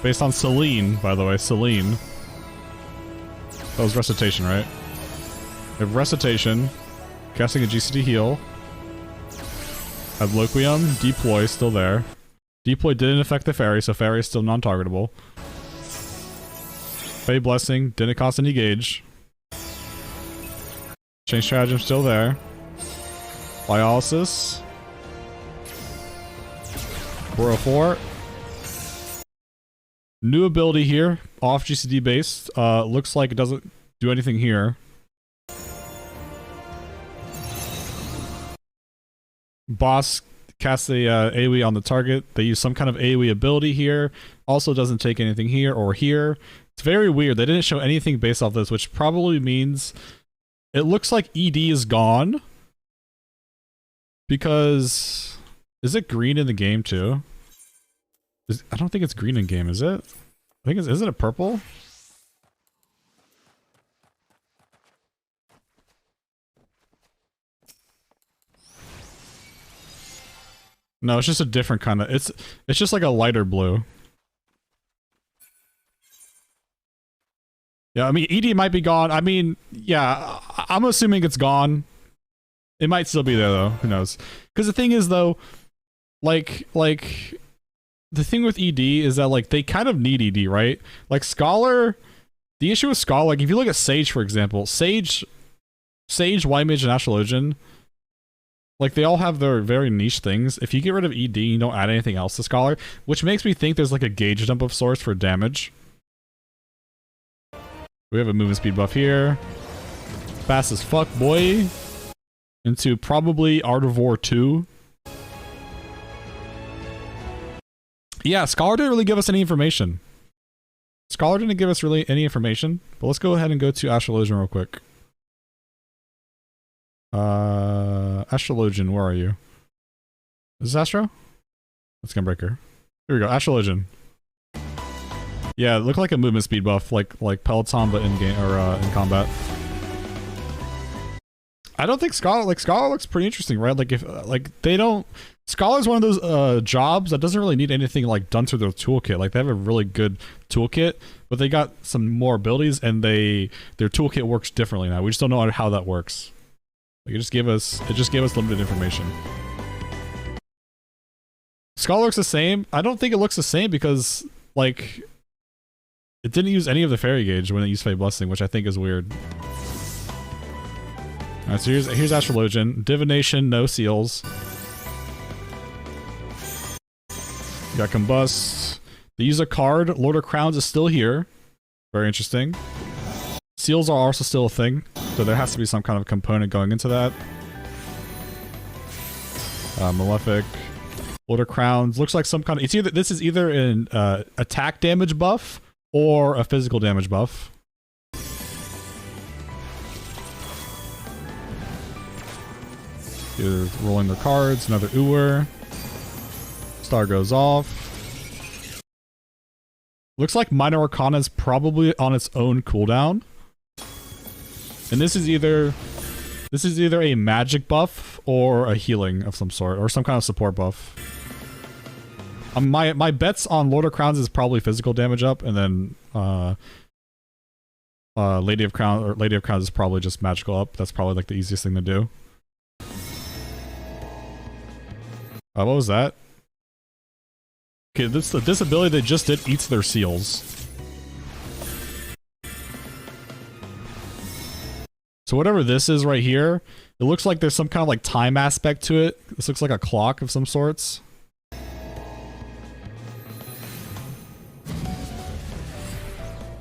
Based on Selene, by the way, Selene. That was Recitation, right? We have Recitation, casting a GCD heal. Adloquium, Deploy, still there. Deploy didn't affect the Fairy, so Fairy is still non-targetable. Fey Blessing, didn't cost any gauge. Change Stratagem, still there. Biolysis. 404. New ability here, off GCD based. Looks like it doesn't do anything here. Boss casts a AoE on the target. They use some kind of AoE ability here. Also doesn't take anything here or here. It's very weird. They didn't show anything based off this, which probably means it looks like ED is gone. Because is it green in the game too? I don't think it's green in game, is it? I think is it a purple? No, it's just a different kind of it's just like a lighter blue. Yeah, I mean ED might be gone. I mean, yeah, I'm assuming it's gone. It might still be there though, who knows? Because the thing is though, like the thing with ED is that, like, they kind of need ED, right? Like, Scholar... The issue with Scholar, like, if you look at Sage, for example, Sage, White Mage, and Astrologian, like, they all have their very niche things. If you get rid of ED, you don't add anything else to Scholar, which makes me think there's, like, a gauge dump of sorts for damage. We have a movement speed buff here. Fast as fuck, boy. Into probably Art of War 2. Yeah, Scholar didn't really give us any information. Scholar didn't give us really any information, but let's go ahead and go to Astrologian real quick. Astrologian, where are you? Is this Astro? That's Gunbreaker. Here we go, Astrologian. Yeah, it looked like a movement speed buff, like Peloton, but in game or in combat. I don't think Scholar looks pretty interesting, right? Like if they don't. Scholar's one of those jobs that doesn't really need anything like done through their toolkit. Like they have a really good toolkit, but they got some more abilities, and their toolkit works differently now. We just don't know how that works. Like it just gave us limited information. Scholar looks the same. I don't think it looks the same because like it didn't use any of the fairy gauge when it used Fey Blessing, which I think is weird. Alright, so here's Astrologian. Divination, no seals. You got Combust. They use a card. Lord of Crowns is still here. Very interesting. Seals are also still a thing, so there has to be some kind of component going into that. Malefic. Lord of Crowns. Looks like some kind of... This is either an attack damage buff or a physical damage buff. Either rolling their cards, another Uwer. Star goes off. Looks like Minor Arcana is probably on its own cooldown. And this is either a magic buff or a healing of some sort, or some kind of support buff. My bets on Lord of Crowns is probably physical damage up, and then Lady of Crowns is probably just magical up. That's probably like the easiest thing to do. What was that? Okay, this ability they just did eats their seals. So whatever this is right here, it looks like there's some kind of like time aspect to it. This looks like a clock of some sorts.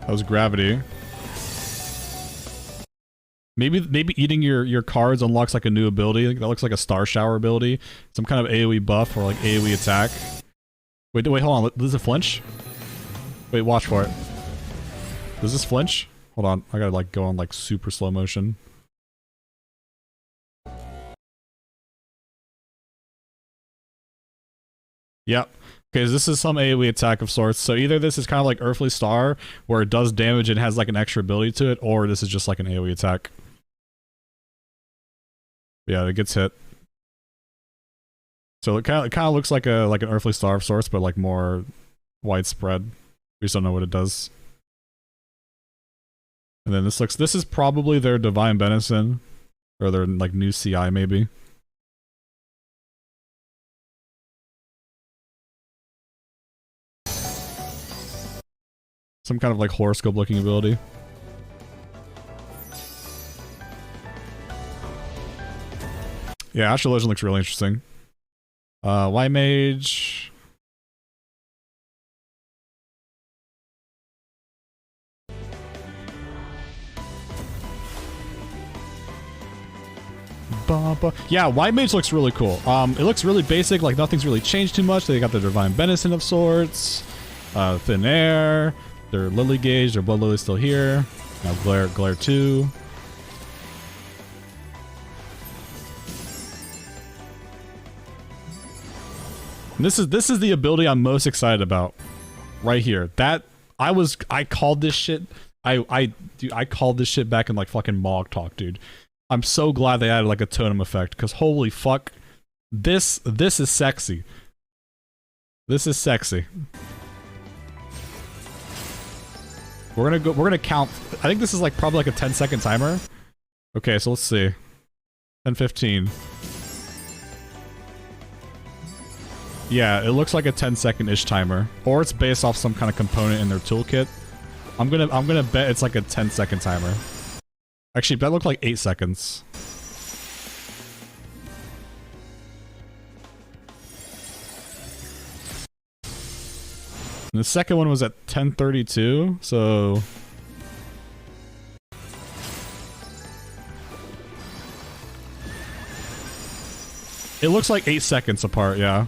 That was gravity. Maybe eating your cards unlocks like a new ability. That looks like a Star Shower ability. Some kind of AoE buff or like AoE attack. Wait, hold on. Does it flinch? Wait, watch for it. Does this flinch? Hold on. I gotta like go on like super slow motion. Yep. Okay, so this is some AoE attack of sorts. So either this is kind of like Earthly Star, where it does damage and has like an extra ability to it, or this is just like an AoE attack. Yeah, it gets hit. So it kind of looks like an Earthly Star of sorts, but like more widespread. We just don't know what it does. And then this is probably their Divine Benison, or their like new CI maybe. Some kind of like horoscope looking ability. Yeah, Astrologian looks really interesting. Mage. Yeah, Mage looks really cool. It looks really basic, like nothing's really changed too much. They got the Divine Benison of sorts, Thin Air, their Lily Gauge, their Blood Lily's still here. Now Glare 2. And this is the ability I'm most excited about, right here. That I called this shit. I called this shit back in like fucking Mog Talk, dude. I'm so glad they added like a totem effect, because holy fuck, this is sexy. This is sexy. We're gonna count. I think this is like probably like a 10-second timer. Okay, so let's see. 10-15. Yeah, it looks like a 10-second-ish timer, or it's based off some kind of component in their toolkit. I'm gonna bet it's like a 10-second timer. Actually, that looked like 8 seconds. And the second one was at 10:32, so it looks like 8 seconds apart, yeah.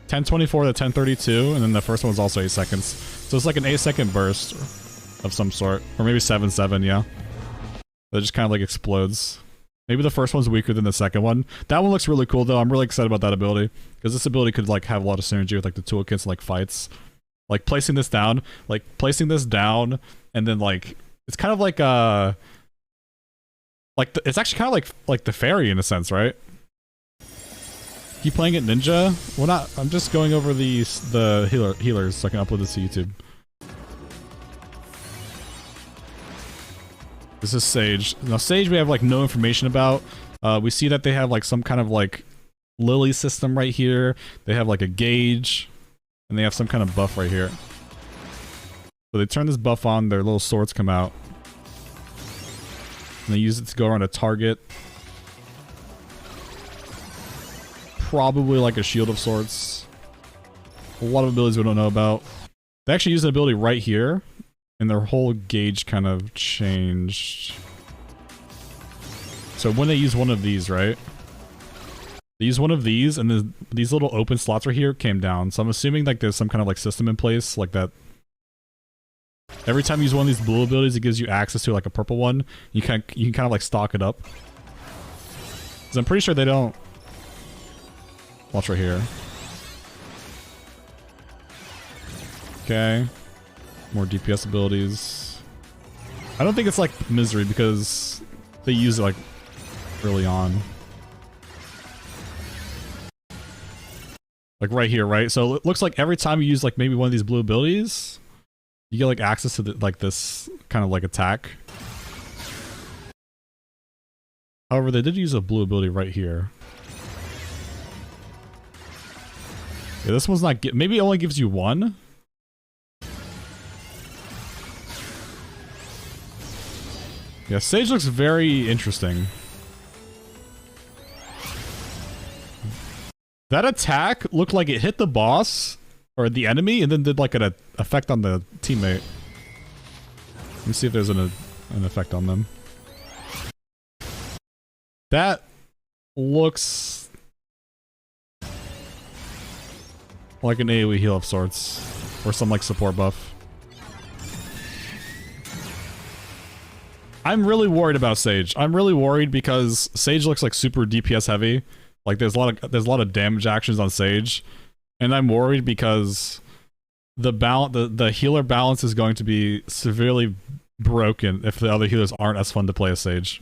10:24 to 10:32, and then the first one was also 8 seconds. So it's like an 8-second burst of some sort. Or maybe 7-7, yeah. That just kind of like explodes. Maybe the first one's weaker than the second one. That one looks really cool though. I'm really excited about that ability. Because this ability could like have a lot of synergy with like the toolkits and like fights. Like placing this down, and then like it's kind of like it's actually kind of like the fairy in a sense, right? Keep playing it ninja? Well, not. I'm just going over the healers so I can upload this to YouTube. This is Sage. Now Sage we have like no information about. We see that they have like some kind of like Lily system right here. They have like a gauge. And they have some kind of buff right here. So they turn this buff on, their little swords come out. And they use it to go around a target. Probably like a shield of sorts. A lot of abilities we don't know about. They actually use an ability right here. And their whole gauge kind of changed. So when they use one of these, right? They use one of these, and these little open slots right here came down. So I'm assuming like there's some kind of like system in place like that. Every time you use one of these blue abilities, it gives you access to like a purple one. You can kind of like stock it up. Because I'm pretty sure they don't. Watch right here. Okay. More DPS abilities. I don't think it's like Misery because they use it like early on. Like right here, right? So it looks like every time you use like maybe one of these blue abilities, you get like access to like this kind of like attack. However, they did use a blue ability right here. Yeah, this one's not maybe it only gives you one. Yeah, Sage looks very interesting. That attack looked like it hit the boss or the enemy and then did like an effect on the teammate. Let me see if there's an effect on them. That looks like an AoE heal of sorts or some like support buff. I'm really worried about Sage. I'm really worried because Sage looks like super DPS heavy. Like there's a lot of damage actions on Sage, and I'm worried because the healer balance is going to be severely broken if the other healers aren't as fun to play as Sage.